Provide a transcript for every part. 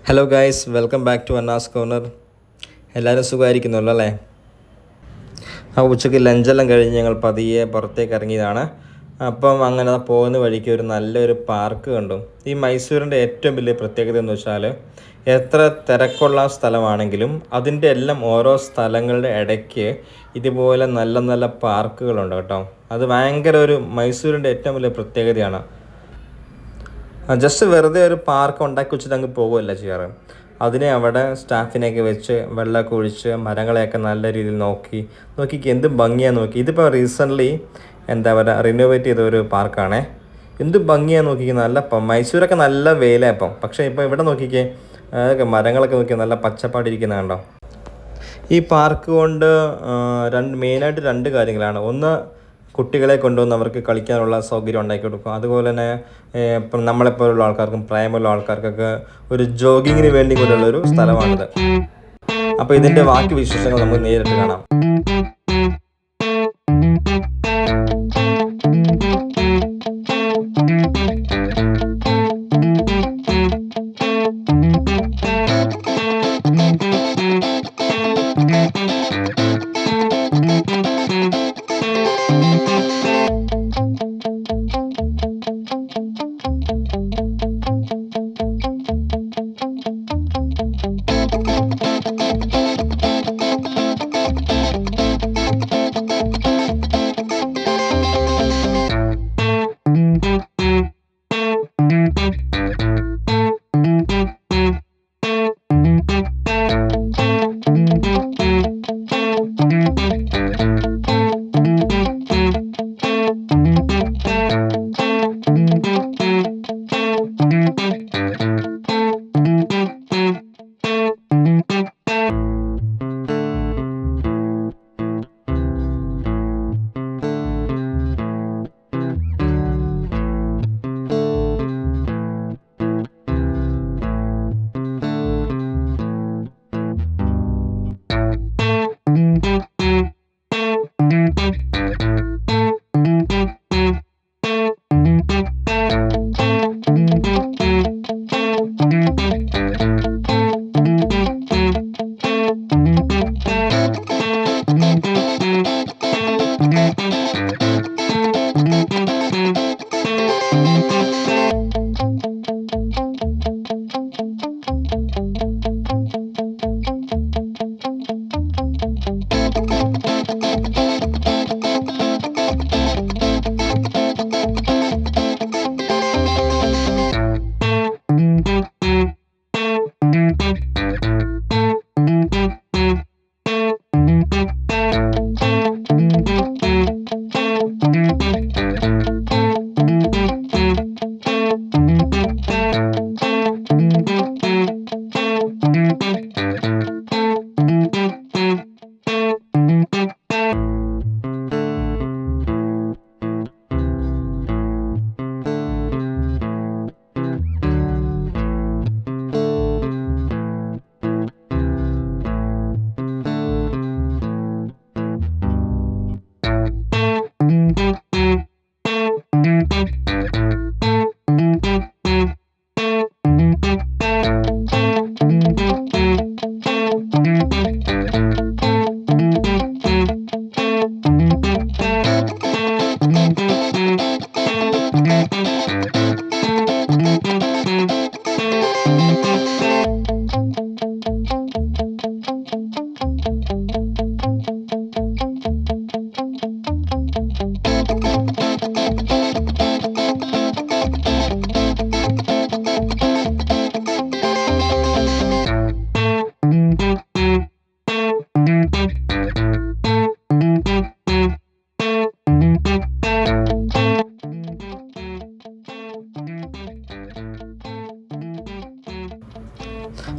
Hello guys, welcome back to Anna's corner. എല്ലാവരും സുഖമായിരിക്കുന്നുള്ളൂ അല്ലേ? ഉച്ചയ്ക്ക് ലഞ്ചെല്ലാം കഴിഞ്ഞ് ഞങ്ങൾ പതിയെ പുറത്തേക്ക് ഇറങ്ങിയതാണ്. അപ്പം അങ്ങനെ പോകുന്ന വഴിക്ക് ഒരു നല്ലൊരു പാർക്ക് കണ്ടു. ഈ മൈസൂരിൻ്റെ ഏറ്റവും വലിയ പ്രത്യേകത എന്ന് വെച്ചാൽ എത്ര തിരക്കുള്ള സ്ഥലമാണെങ്കിലും അതിൻ്റെ എല്ലാം ഓരോ സ്ഥലങ്ങളുടെ ഇടയ്ക്ക് ഇതുപോലെ നല്ല നല്ല പാർക്കുകളുണ്ട് കേട്ടോ. അത് ഭയങ്കര ഒരു മൈസൂരിൻ്റെ ഏറ്റവും വലിയ പ്രത്യേകതയാണ്. ജസ്റ്റ് വെറുതെ ഒരു പാർക്ക് ഉണ്ടാക്കി വെച്ചിട്ട് അങ്ങ് പോകുകയല്ല ചെയ്യാറ്. അതിനെ അവിടെ സ്റ്റാഫിനെയൊക്കെ വെച്ച് വെള്ളമൊക്കെ ഒഴിച്ച് മരങ്ങളെയൊക്കെ നല്ല രീതിയിൽ നോക്കി എന്ത് ഭംഗിയാന്ന് നോക്കി. ഇതിപ്പോൾ റീസെൻ്റ്ലി എന്താ പറയുക റിനോവേറ്റ് ചെയ്ത ഒരു പാർക്കാണേ. എന്ത് ഭംഗിയാന്ന് നോക്കിക്കേ. നല്ല മൈസൂരൊക്കെ നല്ല വെയിലാണ് ഇപ്പം, പക്ഷേ ഇപ്പോൾ ഇവിടെ നോക്കിക്കേ അതൊക്കെ മരങ്ങളൊക്കെ നോക്കി നല്ല പച്ചപ്പാടിരിക്കുന്ന കണ്ടോ. ഈ പാർക്ക് കൊണ്ട് മെയിനായിട്ട് രണ്ട് കാര്യങ്ങളാണ്. ഒന്ന്, കുട്ടികളെ കൊണ്ടുവന്ന് അവർക്ക് കളിക്കാനുള്ള സൗകര്യം ഉണ്ടാക്കി കൊടുക്കും. അതുപോലെ തന്നെ ഇപ്പം നമ്മളെപ്പോലുള്ള ആൾക്കാർക്കും പ്രായമുള്ള ആൾക്കാർക്കൊക്കെ ഒരു ജോഗിങ്ങിന് വേണ്ടി കൂടെയുള്ളൊരു സ്ഥലമാണിത്. അപ്പോൾ ഇതിൻ്റെ ബാക്കി വിശേഷങ്ങൾ നമുക്ക് നേരിട്ട് കാണാം.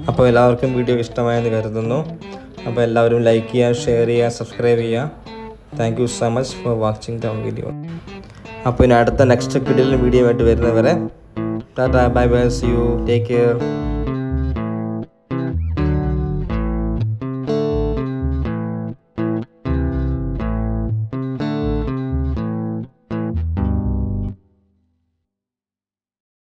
അപ്പോൾ എല്ലാവർക്കും വീഡിയോ ഇഷ്ടമായെന്ന് കരുതുന്നു. അപ്പോൾ എല്ലാവരും ലൈക്ക് ചെയ്യുക, ഷെയർ ചെയ്യുക, സബ്സ്ക്രൈബ് ചെയ്യുക. Thank you so much for watching the video. അപ്പോൾ ഇനി അടുത്ത നെക്സ്റ്റ് കിടിലൻ വീഡിയോ ആയിട്ട് വരുന്നവരെ ടാറ്റാ, bye bye, see you, take care.